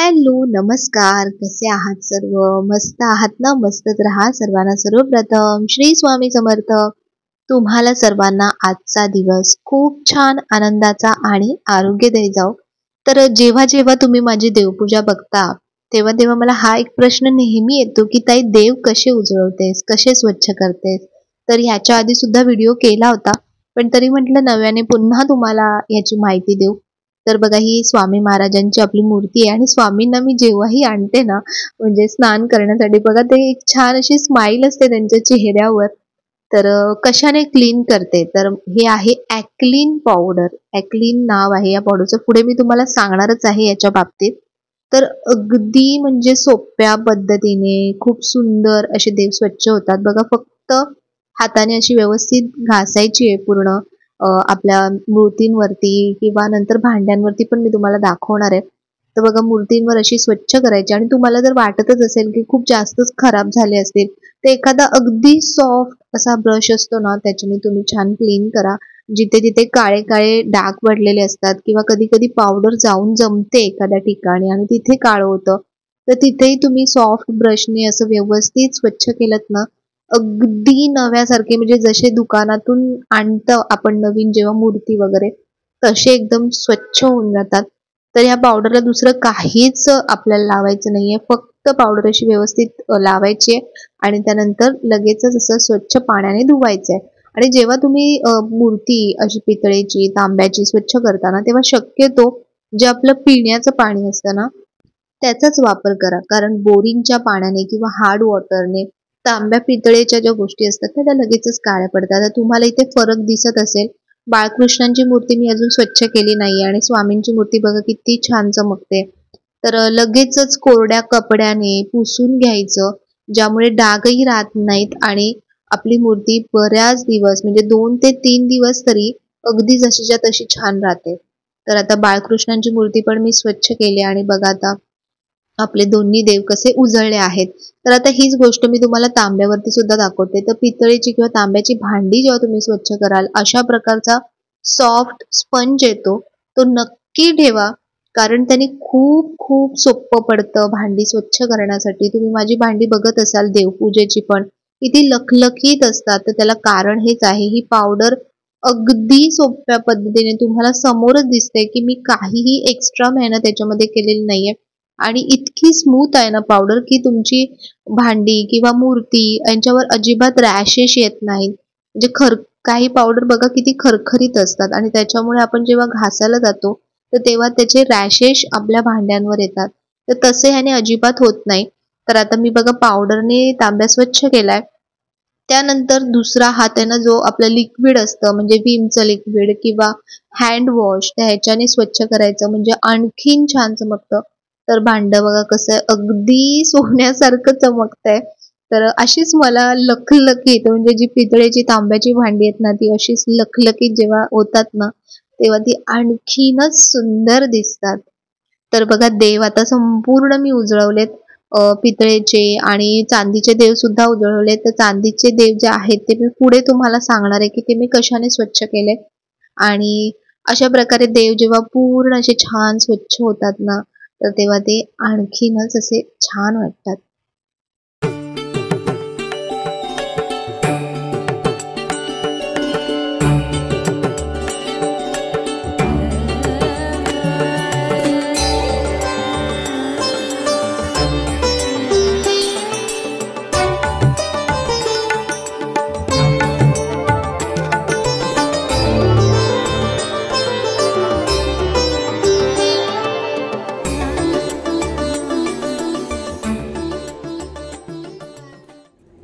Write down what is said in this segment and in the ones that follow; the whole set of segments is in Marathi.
हॅलो, नमस्कार. कसे आहात सर्व? मस्त आहात ना? मस्तच राहा. सर्वांना सर्वप्रथम श्री स्वामी समर्थ. तुम्हाला सर्वांना आजचा दिवस खूप छान आनंदाचा आणि आरोग्यदायी जाओ. तर जेव्हा जेव्हा तुम्ही माझी देवपूजा बघता, तेव्हा तेव्हा मला हा एक प्रश्न नेहमी येतो, की ताई देव कसे उजळवतेस? कसे स्वच्छ करतेस? तर ह्याच्या आधी सुद्धा व्हिडिओ केला होता. पण तरी म्हटलं नव्याने पुन्हा तुम्हाला याची माहिती देऊ. तर बघा ही स्वामी महाराजांची आपली मूर्ती आहे आणि स्वामींना मी जेव्हाही आणते ना, म्हणजे स्नान करण्यासाठी बघा ते एक छान अशी स्माईल असते त्यांच्या चेहऱ्यावर. तर कशाने क्लीन करते? तर हे आहे ॲक्लीन पावडर. ॲक्लीन नाव आहे या पावडरचं. पुढे मी तुम्हाला सांगणारच आहे याच्या बाबतीत. तर अगदी म्हणजे सोप्या पद्धतीने खूप सुंदर असे देव स्वच्छ होतात. बघा फक्त हाताने अशी व्यवस्थित घासायची आहे पूर्ण आपल्या मूर्तींवरती किंवा नंतर भांड्यांवरती पण मी तुम्हाला दाखवणार आहे. तर बघा मूर्तींवर अशी स्वच्छ करायची आणि तुम्हाला जर वाटतच असेल की खूप जास्तच खराब झाले असतील, तर एखादा अगदी सॉफ्ट असा ब्रश असतो ना, त्याच्याने तुम्ही छान क्लीन करा. जिथे तिथे काळे काळे डाग पडलेले असतात किंवा कधी कधी पावडर जाऊन जमते एखाद्या ठिकाणी आणि तिथे काळं होतं, तर तिथेही तुम्ही सॉफ्ट ब्रशने असं व्यवस्थित स्वच्छ केलं ना, अगदी नव्यासारखे म्हणजे जसे दुकानातून आणतं आपण नवीन जेव्हा मूर्ती वगैरे, तसे एकदम स्वच्छ होऊन जातात. तर या पावडरला दुसरं काहीच आपल्याला लावायचं नाहीये. फक्त पावडर अशी व्यवस्थित लावायची आहे आणि त्यानंतर लगेचच असं स्वच्छ पाण्याने धुवायचं आहे. आणि जेव्हा तुम्ही मूर्ती अशी पितळेची, तांब्याची स्वच्छ करता तेव्हा शक्यतो जे आपलं पिण्याचं पाणी असतं ना, त्याचाच वापर करा. कारण बोरिंगच्या पाण्याने किंवा हार्ड वॉटरने तांब्या पितळेच्या ज्या गोष्टी असतात ना, त्या लगेचच काळ्या पडतात. तर तुम्हाला इथे फरक दिसत असेल. बाळकृष्णांची मूर्ती मी अजून स्वच्छ केली नाहीये आणि स्वामींची मूर्ती बघा किती छान चमकते. तर लगेचच कोरड्या कपड्याने पुसून घ्यायचं, ज्यामुळे डागही राहत नाहीत आणि आपली मूर्ती बऱ्याच दिवस म्हणजे 2 ते 3 दिवस तरी अगदी जशीच्या तशी छान राहते. तर आता बाळकृष्णांची मूर्ती पण मी स्वच्छ केली आणि बघा आता आपले दोन्ही देव कसे उजळले आहेत. तर आता हीच गोष्ट मी तुम्हाला तांब्यावरती सुद्धा दाखवते. तर पितळेची किंवा तांब्याची भांडी जेव्हा तुम्ही स्वच्छ कराल, अशा प्रकारचा सॉफ्ट स्पंज येतो, तो नक्की ठेवा. कारण त्याने खूप खूप सोपं पडतं भांडी स्वच्छ करण्यासाठी. तुम्ही माझी भांडी बघत असाल देवपूजेची पण, किती लखलखीत असतात. तर त्याला कारण हेच आहे, ही पावडर अगदी सोप्या पद्धतीने तुम्हाला समोरच दिसते की मी काहीही एक्स्ट्रा मेहनत याच्यामध्ये केलेली नाहीये. आणि इतकी स्मूथ आहे ना पावडर, की तुमची भांडी किंवा मूर्ती यांच्यावर अजिबात रॅशेस येत नाहीत. म्हणजे काही पावडर बघा किती खरखरीत असतात आणि त्याच्यामुळे आपण जेव्हा घासायला जातो, तर तेव्हा त्याचे रॅशेस आपल्या भांड्यांवर येतात. तर तसे ह्याने अजिबात होत नाही. तर आता मी बघा पावडरने तांब्या स्वच्छ केलाय. त्यानंतर दुसरा हात आहे ना, जो आपलं लिक्विड असतं म्हणजे विमचं लिक्विड किंवा हँड वॉश, त्या ह्याच्याने स्वच्छ करायचं म्हणजे आणखीन छान चमकतं. तर भांडं बघा कसं अगदी सोन्यासारखं चमकतंय. तर अशीच मला लखलखीत म्हणजे जी पितळेची तांब्याची भांडी आहेत ना, ती अशीच लखलखीत जेव्हा होतात ना, तेव्हा ती आणखीनच सुंदर दिसतात. तर बघा देव आता संपूर्ण मी उजळवलेत. पितळेचे आणि चांदीचे देव सुद्धा उजळवले. तर चांदीचे देव जे आहेत ते मी पुढे तुम्हाला सांगणार आहे की ते मी कशाने स्वच्छ केले. आणि अशा प्रकारे देव जेव्हा पूर्ण असे छान स्वच्छ होतात ना, तर तेव्हा ते आणखीनच असे छान वाटतात.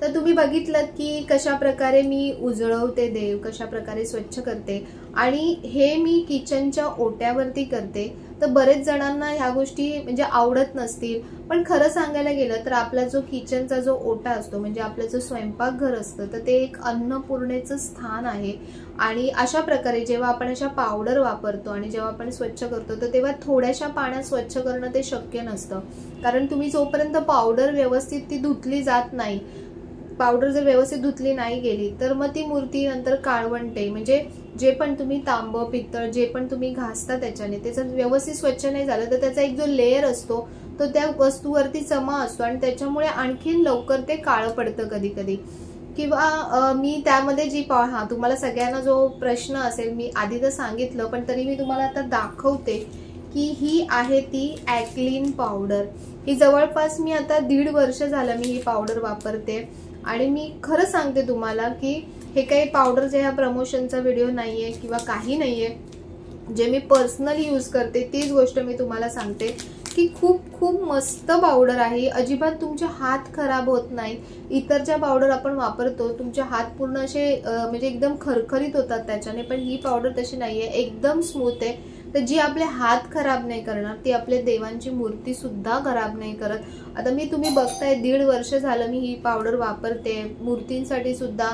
तर तुम्ही बघितलं की कशा प्रकारे मी उजळवते देव, कशा प्रकारे स्वच्छ करते आणि हे मी किचनच्या ओट्यावरती करते. तर बरेच जणांना ह्या गोष्टी म्हणजे आवडत नसतील, पण खरं सांगायला गेलं तर आपला जो किचनचा जो ओटा असतो म्हणजे आपलं जो स्वयंपाकघर असतं, तर ते एक अन्नपूर्णेचं स्थान आहे. आणि अशा प्रकारे जेव्हा आपण अशा पावडर वापरतो आणि जेव्हा आपण स्वच्छ करतो, तर तेव्हा थोड्याशा पाण्यात स्वच्छ करणं ते शक्य नसतं. कारण तुम्ही जोपर्यंत पावडर व्यवस्थित ती धुतली जात नाही, पावडर जर व्यवस्थित धुतली नाही गेली, तर मग ती मूर्ती नंतर काळवंटे म्हणजे जे पण तुम्ही तांब पित्तळ जे पण तुम्ही घासता त्याच्याने, त्याचं व्यवस्थित स्वच्छ नाही झालं तर त्याचा एक जो लेयर असतो तो त्या वस्तूवरती जमा असतो आणि त्याच्यामुळे आणखीन लवकर ते काळं पडतं कधी कधी. किंवा मी त्यामध्ये जी तुम्हाला सगळ्यांना जो प्रश्न असेल, मी आधी तर सांगितलं पण तरी मी तुम्हाला आता दाखवते की ही आहे ती ॲक्लिन पावडर. ही जवळपास मी आता 1.5 वर्ष झालं मी ही पावडर वापरते आणि मी खरं सांगते तुम्हाला की हे काही पावडर जे ह्या प्रमोशनचा व्हिडिओ नाहीये किंवा काही नाहीये, जे मी पर्सनली यूज करते तीच गोष्ट मी तुम्हाला सांगते की खूप खूप मस्त पावडर आहे. अजिबात तुमचे हात खराब होत नाही. इतर ज्या पावडर आपण वापरतो तुमचे हात पूर्ण असे म्हणजे एकदम खरखरीत होतात त्याच्याने, पण ही पावडर तशी नाहीये, एकदम स्मूथ आहे. तर जी आपले हात खराब नाही करणार ती आपल्या देवांची मूर्ती सुद्धा खराब नाही करत. आता तुम्ही बघताय 1.5 वर्ष झालं मी ही पावडर वापरते. मूर्तींसाठी सुद्धा,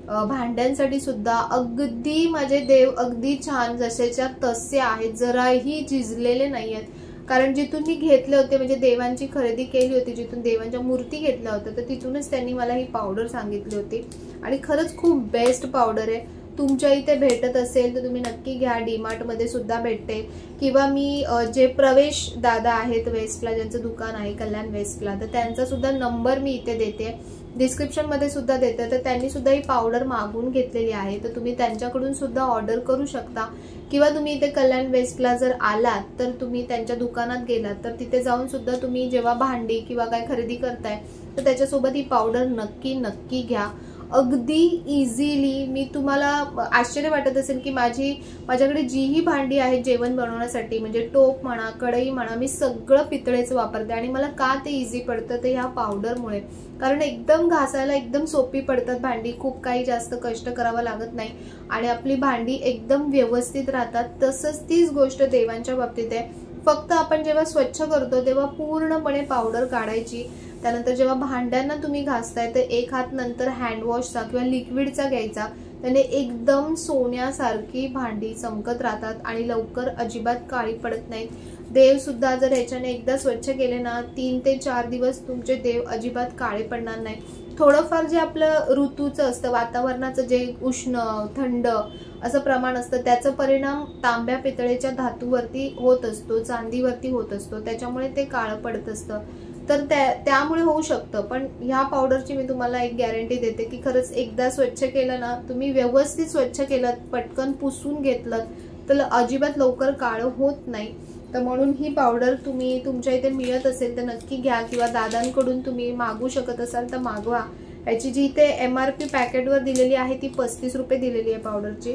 भांड्यांसाठी सुद्धा अगदी माझे देव अगदी छान जसेच्या तसे आहेत, जराही झिजलेले नाहीयेत. कारण जिथून मी घेतले होते म्हणजे देवांची खरेदी केली होती, जिथून देवांच्या मूर्ती घेतल्या होत्या तर तिथूनच त्यांनी मला ही पावडर सांगितली होती आणि खरंच खूप बेस्ट पावडर आहे. तुमच्या इथे भेटत असेल तर तुम्ही नक्की घ्या. डीमार्ट मध्ये सुद्धा भेटते किंवा मी जे प्रवेश दादा आहेत वेस्टला, ज्यांचं दुकान आहे कल्याण वेस्टला, तर त्यांचा सुद्धा नंबर मी इथे देते, डिस्क्रिप्शन मध्ये सुद्धा देते. तर त्यांनी सुद्धा ही पावडर मागून घेतलेली आहे, तर तुम्ही त्यांच्याकडून सुद्धा ऑर्डर करू शकता. किंवा तुम्ही इथे कल्याण वेस्टला जर आलात तर तुम्ही त्यांच्या दुकानात गेलात तर तिथे जाऊन सुद्धा तुम्ही जेव्हा भांडी किंवा काय खरेदी करताय तर त्याच्यासोबत ही पावडर नक्की नक्की घ्या. अगदी इझिली. मी तुम्हाला आश्चर्य वाटत असेल की माझ्याकडे जीही भांडी आहेत जेवण बनवण्यासाठी, म्हणजे टोप म्हणा, कढई म्हणा, मी सगळं पितळेचं वापरते. आणि मला का ते इझी पडतं ते ह्या पावडरमुळे, कारण एकदम घासायला एकदम सोपी पडतात भांडी, खूप काही जास्त कष्ट करावं लागत नाही आणि आपली भांडी एकदम व्यवस्थित राहतात. तसंच तीच गोष्ट देवांच्या बाबतीत आहे. फक्त आपण जेव्हा स्वच्छ करतो तेव्हा पूर्णपणे पावडर काढायची. त्यानंतर जेव्हा भांड्यांना तुम्ही घासताय तर एक हात नंतर हँडवॉशचा किंवा लिक्विडचा घ्यायचा, त्याने एकदम सोन्यासारखी भांडी चमकत राहतात आणि लवकर अजिबात काळी पडत नाहीत. देव सुद्धा जर ह्याच्याने एकदा स्वच्छ केले ना 3 ते 4 दिवस तुमचे देव अजिबात काळे पडणार नाही. थोडंफार जे आपलं ऋतूचं असतं, वातावरणाचं जे उष्ण थंड असं प्रमाण असतं, त्याचा परिणाम तांब्या पितळेच्या धातूवरती होत असतो, चांदीवरती होत असतो, त्याच्यामुळे ते काळं पडत असतं. तर त्यामुळे होऊ शकतं. पण ह्या पावडरची मी तुम्हाला एक गॅरंटी देते की खरंच एकदा स्वच्छ केलं ना, तुम्ही व्यवस्थित स्वच्छ केलं, पटकन पुसून घेतलं तर अजिबात लवकर काळं होत नाही. तर म्हणून ही पावडर तुम्ही तुमच्या इथे मिळत असेल तर नक्की घ्या किंवा दादांकडून तुम्ही मागू शकत असाल तर मागवा. याची जी इथे MRP पॅकेटवर दिलेली आहे ती 35 रुपये दिलेली आहे पावडरची.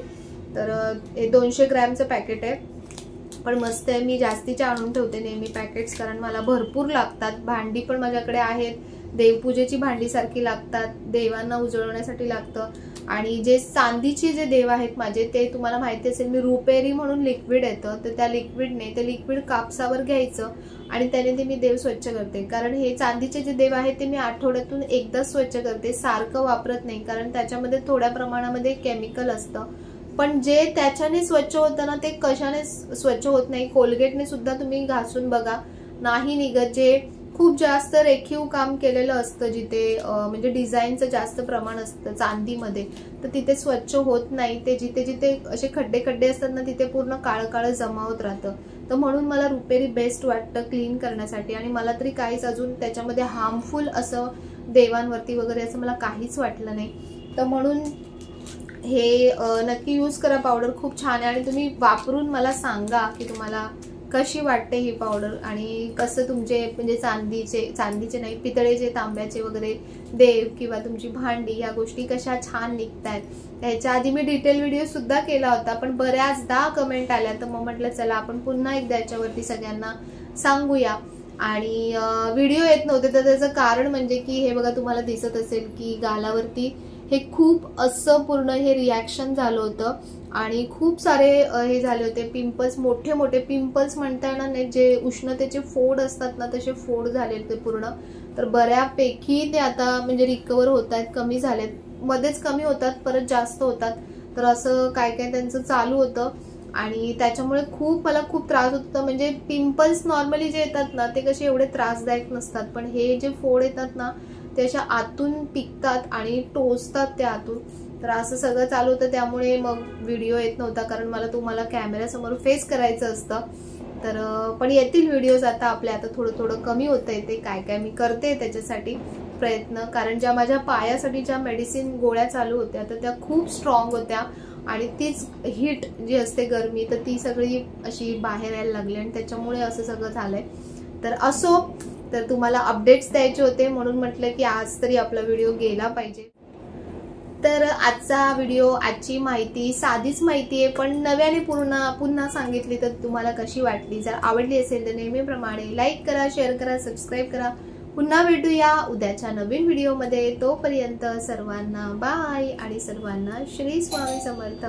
तर हे 200 ग्रॅमचं पॅकेट आहे, पण मस्त आहे. मी जास्तीचे आणून ठेवते नेहमी पॅकेट्स, कारण मला भरपूर लागतात. भांडी पण माझ्याकडे आहेत, देवपूजेची भांडी सारखी लागतात, देवांना उजळवण्यासाठी लागतं. आणि जे चांदीचे जे देव आहेत माझे, ते तुम्हाला माहिती असेल मी रुपेरी म्हणून लिक्विड येतं, तर त्या लिक्विडने ते लिक्विड कापसावर घ्यायचं आणि त्याने ते मी देव स्वच्छ करते. कारण हे चांदीचे जे देव आहेत ते मी आठवड्यातून एकदाच स्वच्छ करते, सारखं वापरत नाही, कारण त्याच्यामध्ये थोड्या प्रमाणामध्ये केमिकल असतं. पण जे त्याच्याने स्वच्छ होतं ना ते कशाने स्वच्छ होत नाही. कोलगेटने सुद्धा तुम्ही घासून बघा, नाही निघत. जे खूप जास्त रेखीव काम केलेलं असतं, जिथे म्हणजे डिझाईनचं जास्त प्रमाण असतं चांदीमध्ये, तर तिथे स्वच्छ होत नाही. ते जिथे जिथे असे खड्डे खड्डे असतात ना तिथे पूर्ण काळं काळं जमा होत राहतं. तर म्हणून मला रुपेरी बेस्ट वाटतं क्लीन करण्यासाठी. आणि मला तरी काहीच अजून त्याच्यामध्ये हार्मफुल असं देवांवरती वगैरे असं मला काहीच वाटलं नाही. तर म्हणून हे नक्की यूज करा. पावडर खूप छान आहे आणि तुम्ही वापरून मला सांगा की तुम्हाला कशी वाटते ही पावडर आणि कसं तुमचे म्हणजे चांदीचे नाही पितळेचे, तांब्याचे वगैरे देव किंवा तुमची भांडी ह्या गोष्टी कशा छान निघतायत. ह्याच्या आधी मी डिटेल व्हिडिओ सुद्धा केला होता, पण बऱ्याचदा कमेंट आल्या, तर मग म्हटलं चला आपण पुन्हा एकदा याच्यावरती सगळ्यांना सांगूया. आणि व्हिडिओ येत नव्हते तर त्याचं कारण म्हणजे की हे बघा तुम्हाला दिसत असेल की गालावरती हे खूप असं पूर्ण हे रिॲक्शन झालं होतं आणि खूप सारे हे झाले होते पिंपल्स, मोठे मोठे पिंपल्स म्हणता येणार नाही, जे उष्णतेचे फोड असतात ना तसे फोड झाले होते पूर्ण. तर बऱ्यापैकी ते आता म्हणजे रिकवर होत आहेत, कमी झालेत, मध्येच कमी होतात परत जास्त होतात. तर असं काय काय त्यांचं चालू होतं आणि त्याच्यामुळे मला खूप त्रास होत होता. म्हणजे पिंपल्स नॉर्मली जे येतात ना ते कसे एवढे त्रासदायक नसतात, पण हे जे फोड येतात ना ते अशा आतून पिकतात आणि टोचतात त्या आतून. तर असं सगळं चालू होतं, त्यामुळे मग व्हिडिओ येत नव्हता, कारण मला तुम्हाला कॅमेऱ्यासमोर फेस करायचं असतं. तर पण येतील व्हिडिओज आता आपले. आता थोडं थोडं कमी होतंय ते, काय काय मी करते त्याच्यासाठी प्रयत्न. कारण ज्या माझ्या पायासाठी ज्या मेडिसिन गोळ्या चालू होत्या तर त्या खूप स्ट्रॉंग होत्या आणि तीच हीट जी असते गरमी तर ती सगळी अशी बाहेर यायला लागली आणि त्याच्यामुळे असं सगळं झालंय. तर असो, तर तुम्हाला अपडेट्स द्यायचे होते म्हणून म्हटलं की आज तरी आपला व्हिडिओ गेला पाहिजे. तर आजचा व्हिडिओ, आजची माहिती साधीच माहिती आहे पण नव्याने पुन्हा सांगितली तर तुम्हाला कशी वाटली? जर आवडली असेल तर नेहमीप्रमाणे लाईक करा, शेअर करा, सबस्क्राईब करा. पुन्हा भेटूया उद्याच्या नवीन व्हिडिओमध्ये. तोपर्यंत सर्वांना बाय आणि सर्वांना श्री स्वामी समर्थ.